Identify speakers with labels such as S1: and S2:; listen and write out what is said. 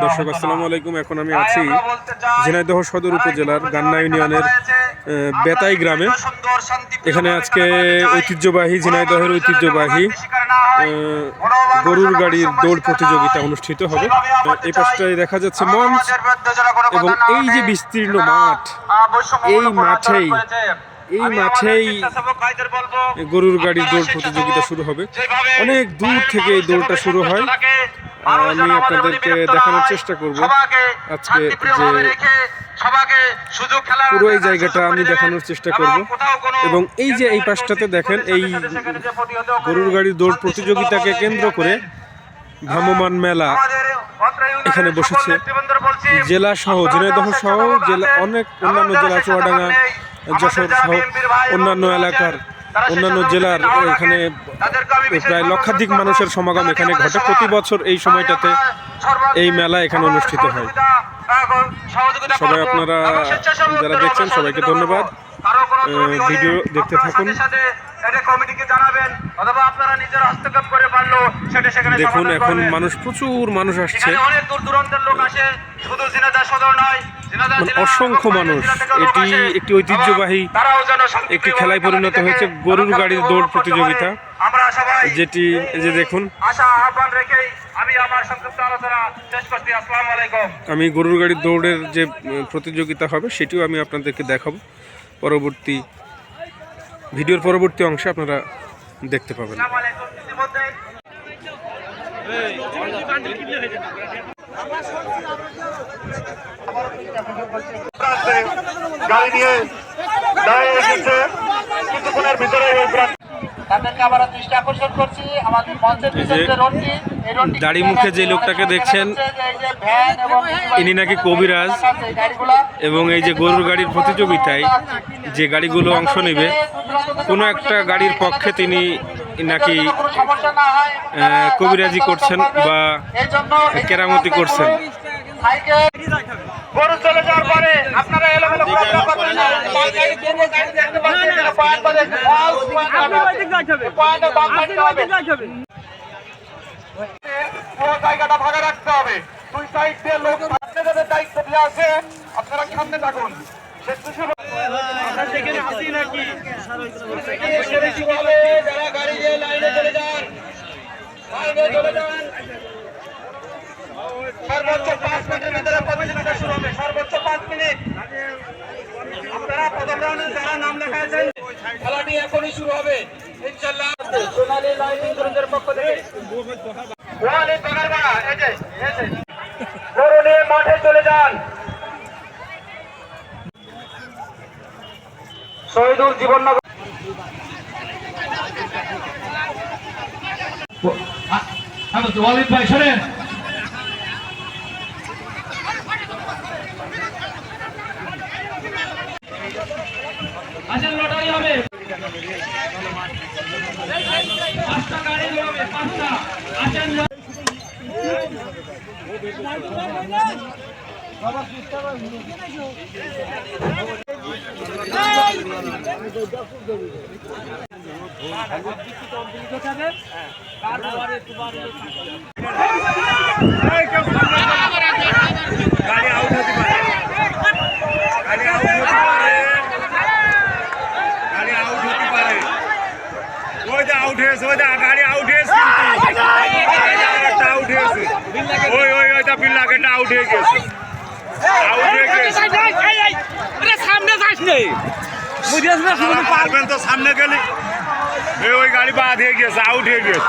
S1: দর্শক আসসালামু আলাইকুম। এখন আমি আছি ঝিনাইদহ সদর উপজেলার গান্না ইউনিয়নের বেতাই গ্রামে। এখানে আজকে ঐতিহ্যবাহী ঝিনাইদহের ঐতিহ্যবাহী গরুর গাড়ির দৌড় প্রতিযোগিতা অনুষ্ঠিত হবে। এই পাশটায় দেখা যাচ্ছে মঞ্চ এবং এই যে বিস্তীর্ণ মাঠ, এই মাঠেই গরুর গাড়ির দৌড় প্রতিযোগিতা শুরু হবে। অনেক দূর থেকে এই দৌড়টা শুরু হয়। আমি আপনাদেরকে দেখানোর চেষ্টা করব আজকে যে পুরো এই জায়গাটা আমি দেখানোর চেষ্টা করব। এবং এই যে এই পাশটাতে দেখেন, এই গরুর গাড়ির দৌড় প্রতিযোগিতাকে কেন্দ্র করে ভ্রাম্যমাণ মেলা এখানে বসেছে। জেলা সহ ঝিনাইদহ সহ জেলা অনেক অন্যান্য জেলা, চুয়াডাঙ্গা, যশোর সহ অন্যান্য এলাকার অন্যান্য জেলার এখানে প্রায় লক্ষাধিক মানুষের সমাগম এখানে ঘটে। প্রতি বছর এই সময়টাতে এই মেলা এখানে অনুষ্ঠিত হয়। সবাই আপনারা যারা দেখছেন সবাইকে ধন্যবাদ। ভিডিও দেখতে থাকুন। দেখুন এখন প্রচুর মানুষ আসছে, অসংখ্য মানুষ। এটি একটি ঐতিহ্যবাহী একটি খেলায় পরিণত হয়েছে গরুর গাড়ির দৌড় প্রতিযোগিতা, যেটি যে দেখুন। আমি গরুর গাড়ির দৌড়ের যে প্রতিযোগিতা হবে সেটিও আমি আপনাদেরকে দেখাবো ভিডিওর পরবর্তী অংশে আপনারা দেখতে পাবেন।
S2: গাড়ি নিয়ে দাঁড়িয়ে এসেছে কিছুক্ষণের ভিতরে।
S1: দাড়ি মুখে যে লোকটাকে দেখছেন ইনি নাকি কবিরাজ, এবং এই যে গরুর গাড়ির প্রতিযোগিতায় যে গাড়িগুলো অংশ নেবে কোনো একটা গাড়ির পক্ষে তিনি নাকি কবিরাজি করছেন বা কেরামতি করছেন।
S2: গরু চলে যাওয়ার পরে আপনারা এলোমেলো করবেন না। পুরো জায়গাটা ভাগে রাখতে হবে। দুই সাইড দিয়ে লোক আপনাদের দায়িত্ব দিয়ে আছে, আপনারা সামনে থাকুন। যারা গাড়ি দিয়ে লাইনে চলে যান, সর্বোচ্চ 5 মিনিটের ভিতরে প্রতিযোগিতা শুরু হবে। সর্বোচ্চ 5 মিনিট। আপনারা প্রথম রাউন্ডে যারা নাম লেখাচ্ছেন খেলাটি এখনই শুরু হবে ইনশাআল্লাহ। সোনালী লাইফ ইন্স্যুরেন্সের পক্ষ থেকে ওয়ালি বাগারবাড়া গরু নিয়ে মাঠে চলে যান। শহীদুল জীবননগর ওয়ালিদ ভাই শোনেন, আসেন লটারি হবে। 5টা গাড়ি হবে, 5টা। আসেন গাড়ি আউট হতে পারে, গাড়ি আউট হতে পারে, গাড়ি আউট হতে পারে। ওই যে আউট হয়েছে, ওই যে গাড়ি আউট হয়েছে, কিন্তু আউট হয়েছে। ওইটা বিল্লা গেটা আউট হয়ে গেছে, আউট হয়ে গেছে। সামনে যাস নেই, পারবেন তো সামনে গেলি। ওই গাড়ি বাদ হয়ে গেছে, আউট হয়ে গেছে।